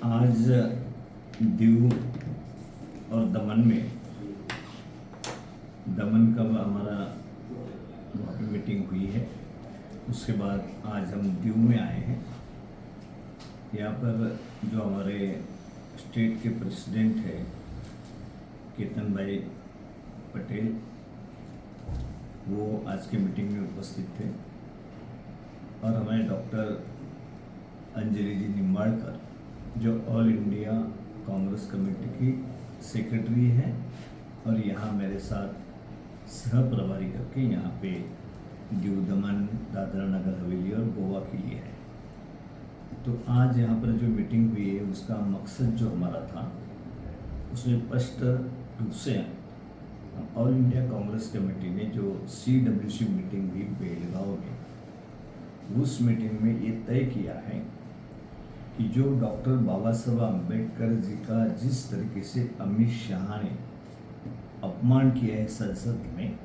आज दीव और दमन का हमारा वहाँ पे मीटिंग हुई है। उसके बाद आज हम दीव में आए हैं। यहाँ पर जो हमारे स्टेट के प्रेसिडेंट है केतन भाई पटेल, वो आज के मीटिंग में उपस्थित थे और हमारे डॉक्टर अंजलि जी निम्बाड़कर जो ऑल इंडिया कांग्रेस कमेटी की सेक्रेटरी है और यहाँ मेरे साथ सह प्रभारी करके यहाँ पे दीव, दमन, दादरा नगर हवेली और गोवा के लिए है। तो आज यहाँ पर जो मीटिंग हुई है उसका मकसद जो हमारा था उसमें स्पष्ट रूप से ऑल इंडिया कांग्रेस कमेटी ने जो CWC मीटिंग हुई बेलगांव में, उस मीटिंग में ये तय किया है कि जो डॉक्टर बाबा साहब अम्बेडकर जी का जिस तरीके से अमित शाह ने अपमान किया है संसद में,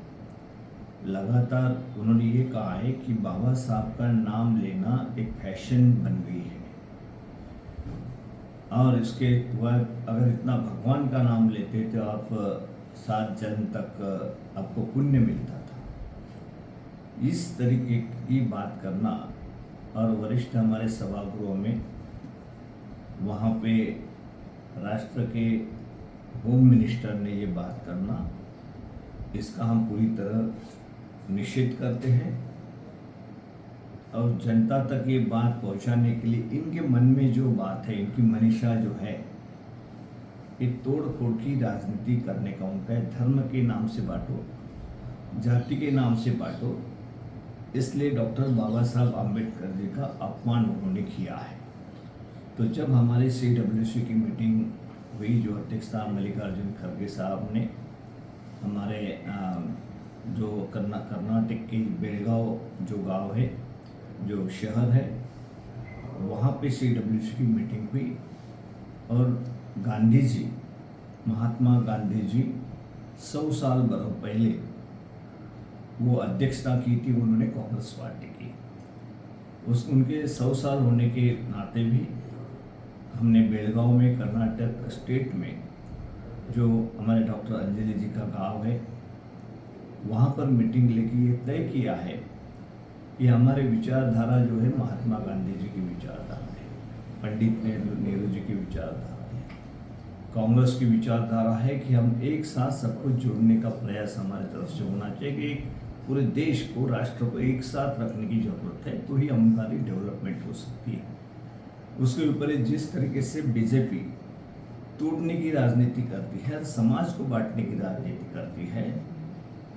लगातार उन्होंने ये कहा है कि बाबा साहब का नाम लेना एक फैशन बन गई है और इसके बाद अगर इतना भगवान का नाम लेते तो आप 7 जन्म तक आपको पुण्य मिलता था। इस तरीके की बात करना और वरिष्ठ हमारे सभागृह में वहाँ पे राष्ट्र के होम मिनिस्टर ने ये बात करना, इसका हम पूरी तरह निषेध करते हैं और जनता तक ये बात पहुंचाने के लिए इनके मन में जो बात है, इनकी मनीषा जो है, ये तोड़ फोड़ की राजनीति करने का उनका है। धर्म के नाम से बांटो, जाति के नाम से बांटो, इसलिए डॉक्टर बाबा साहब अम्बेडकर जी का अपमान उन्होंने किया है। तो जब हमारे CWC की मीटिंग हुई, जो अध्यक्षता मल्लिकार्जुन खड़गे साहब ने, हमारे जो कर्नाटक के बेलगांव जो गांव है, जो शहर है, वहाँ पे CWC की मीटिंग हुई और गांधी जी, महात्मा गांधी जी 100 साल पहले वो अध्यक्षता की थी उन्होंने कांग्रेस पार्टी की। उनके 100 साल होने के नाते भी हमने बेलगांव में, कर्नाटक स्टेट में, जो हमारे डॉक्टर अंजलि जी का गांव है, वहाँ पर मीटिंग लेके ये तय किया है कि हमारे विचारधारा जो है महात्मा गांधी जी की विचारधारा है, पंडित नेहरू जी की विचारधारा है, कांग्रेस की विचारधारा है कि हम एक साथ सबको जोड़ने का प्रयास हमारे तरफ से होना चाहिए कि एक पूरे देश को, राष्ट्र को एक साथ रखने की जरूरत है, तो ही हमारी डेवलपमेंट हो सकती है। उसके ऊपर जिस तरीके से बीजेपी तोड़ने की राजनीति करती है, समाज को बांटने की राजनीति करती है,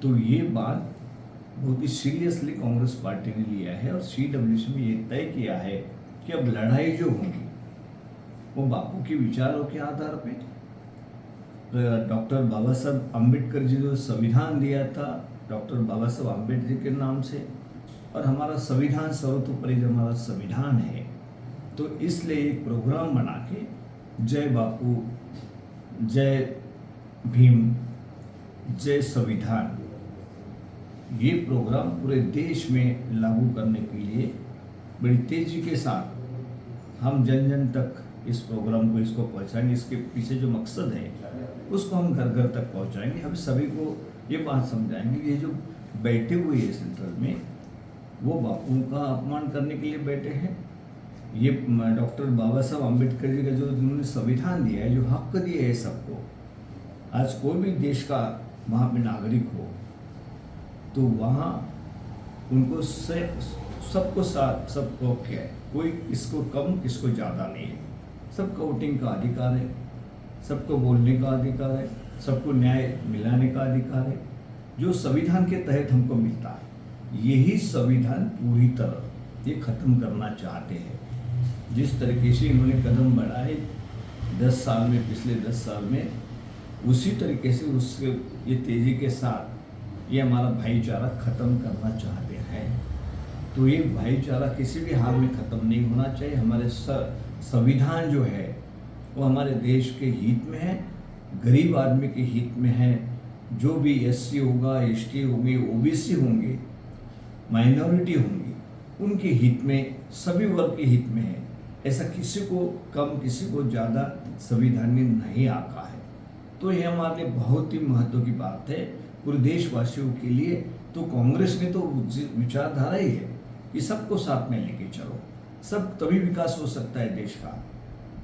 तो ये बात बहुत ही सीरियसली कांग्रेस पार्टी ने लिया है और CWC में ये तय किया है कि अब लड़ाई जो होगी वो बापू के विचारों के आधार पे, डॉक्टर बाबा साहब अम्बेडकर जी जो संविधान दिया था डॉक्टर बाबा साहब अम्बेडकर जी के नाम से, और हमारा संविधान सर्वतोपरि जो हमारा संविधान है, तो इसलिए एक प्रोग्राम बना के जय बापू, जय भीम, जय संविधान, ये प्रोग्राम पूरे देश में लागू करने के लिए बड़ी तेजी के साथ हम जन जन तक इस प्रोग्राम को, इसको पहुंचाएंगे। इसके पीछे जो मकसद है उसको हम घर घर तक पहुंचाएंगे। हम सभी को ये बात समझाएंगे कि ये जो बैठे हुए हैं सेंट्रल में, वो बापू का अपमान करने के लिए बैठे हैं। ये डॉक्टर बाबा साहब अम्बेडकर जी का जो जिन्होंने संविधान दिया है, जो हक दिए है सबको, आज कोई भी देश का वहाँ पे नागरिक हो तो वहाँ उनको सबको साथ, सबको क्या है, कोई किसको कम किसको ज़्यादा नहीं है, सबको वोटिंग का अधिकार है, सबको बोलने का अधिकार है, सबको न्याय मिलाने का अधिकार है, जो संविधान के तहत हमको मिलता है। यही संविधान पूरी तरह ये ख़त्म करना चाहते हैं। जिस तरीके से इन्होंने कदम बढ़ाए 10 साल में, पिछले 10 साल में, उसी तरीके से उसके ये तेज़ी के साथ ये हमारा भाईचारा ख़त्म करना चाहते हैं। तो ये भाईचारा किसी भी हाल में ख़त्म नहीं होना चाहिए। हमारे संविधान जो है वो हमारे देश के हित में है, गरीब आदमी के हित में है। जो भी SC होगा, ST होंगे, OBC होंगे, माइनॉरिटी होंगी, उनके हित में, सभी वर्ग के हित में है ऐसा किसी को कम किसी को ज़्यादा संविधान नहीं आका है। तो ये हमारे लिए बहुत ही महत्व की बात है पूरे देशवासियों के लिए। तो कांग्रेस ने तो विचारधारा ही है कि सबको साथ में लेके चलो, सब तभी विकास हो सकता है देश का।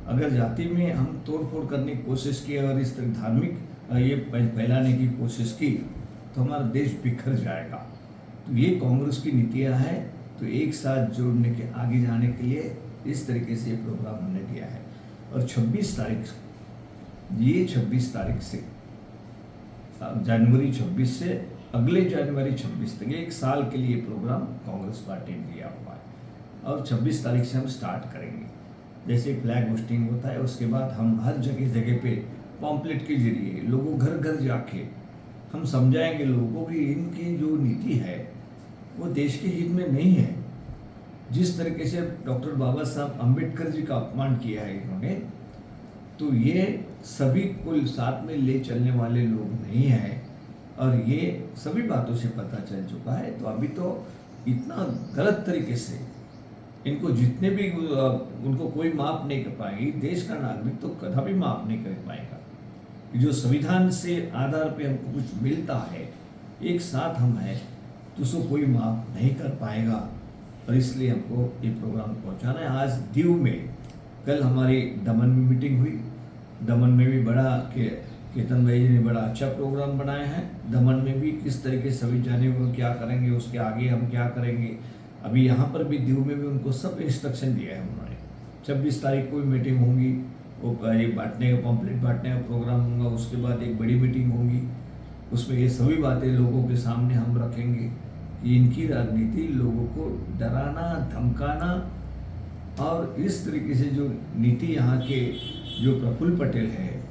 अगर जाति में हम तोड़फोड़ करने की कोशिश की और इस तरह धार्मिक ये फैलाने की कोशिश की तो हमारा देश बिखर जाएगा। तो ये कांग्रेस की नीतियाँ हैं। तो एक साथ जोड़ने के आगे जाने के लिए इस तरीके से ये प्रोग्राम हमने दिया है। और 26 तारीख से जनवरी 26 से अगले जनवरी 26 तक एक साल के लिए प्रोग्राम कांग्रेस पार्टी ने दिया हुआ है। और 26 तारीख से हम स्टार्ट करेंगे। जैसे फ्लैग होस्टिंग होता है उसके बाद हम हर जगह जगह पे पॉम्पलेट के जरिए लोगों घर घर जाके हम समझाएंगे लोगों की इनकी जो नीति है वो देश के हित में नहीं है। जिस तरीके से डॉक्टर बाबा साहब अम्बेडकर जी का अपमान किया है इन्होंने, तो ये सभी को साथ में ले चलने वाले लोग नहीं हैं। और ये सभी बातों से पता चल चुका है। तो अभी तो इतना गलत तरीके से इनको जितने भी उनको कोई माफ़ नहीं कर पाएगी, देश का नागरिक तो कभी माफ़ नहीं कर पाएगा। जो संविधान से आधार पे हमको कुछ मिलता है, एक साथ हम हैं, तो उसको कोई माफ़ नहीं कर पाएगा। और इसलिए हमको ये प्रोग्राम पहुंचाना है। आज दीव में कल हमारी दमन में मीटिंग हुई। दमन में भी बड़ा केतन भाई जी ने बड़ा अच्छा प्रोग्राम बनाया है। दमन में भी किस तरीके से सभी जाने वो क्या करेंगे, उसके आगे हम क्या करेंगे। अभी यहाँ पर भी दीव में भी उनको सब इंस्ट्रक्शन दिया है उन्होंने। 26 तारीख को भी मीटिंग होंगी, वो ये बांटने का पॉम्पलेट बांटने का प्रोग्राम होगा। उसके बाद एक बड़ी मीटिंग होगी, उसमें ये सभी बातें लोगों के सामने हम रखेंगे कि इनकी राजनीति लोगों को डराना धमकाना और इस तरीके से जो नीति यहाँ के जो प्रफुल्ल पटेल है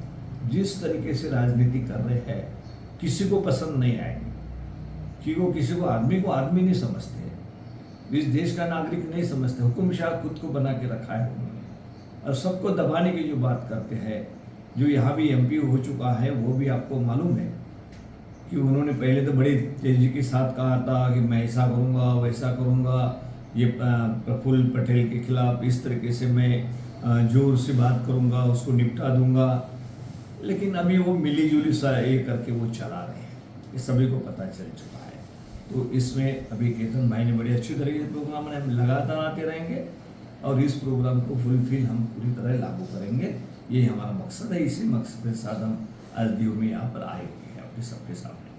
जिस तरीके से राजनीति कर रहे हैं किसी को पसंद नहीं आएगी। कि वो किसी को आदमी नहीं समझते, इस देश का नागरिक नहीं समझते। हुकुमशाह खुद को बना के रखा है उन्होंने और सबको दबाने की जो बात करते हैं। जो यहाँ भी एमपी हो चुका है वो भी आपको मालूम है कि उन्होंने पहले तो बड़ी तेजी के साथ कहा था कि मैं ऐसा करूँगा वैसा करूँगा, ये प्रफुल्ल पटेल के खिलाफ इस तरीके से मैं जोर से बात करूँगा, उसको निपटा दूँगा। लेकिन अभी वो मिली जुली सा ये करके वो चला रहे हैं, ये सभी को पता चल चुका है। तो इसमें अभी केतन भाई ने बड़ी अच्छी तरीके से प्रोग्राम में हम लगातार आते रहेंगे और इस प्रोग्राम को फुलफिल हम पूरी तरह लागू करेंगे। ये हमारा मकसद है। इसी मकसद के साथ हम आज दीव में यहाँ पर आए हुए हैं आपके सबके सामने।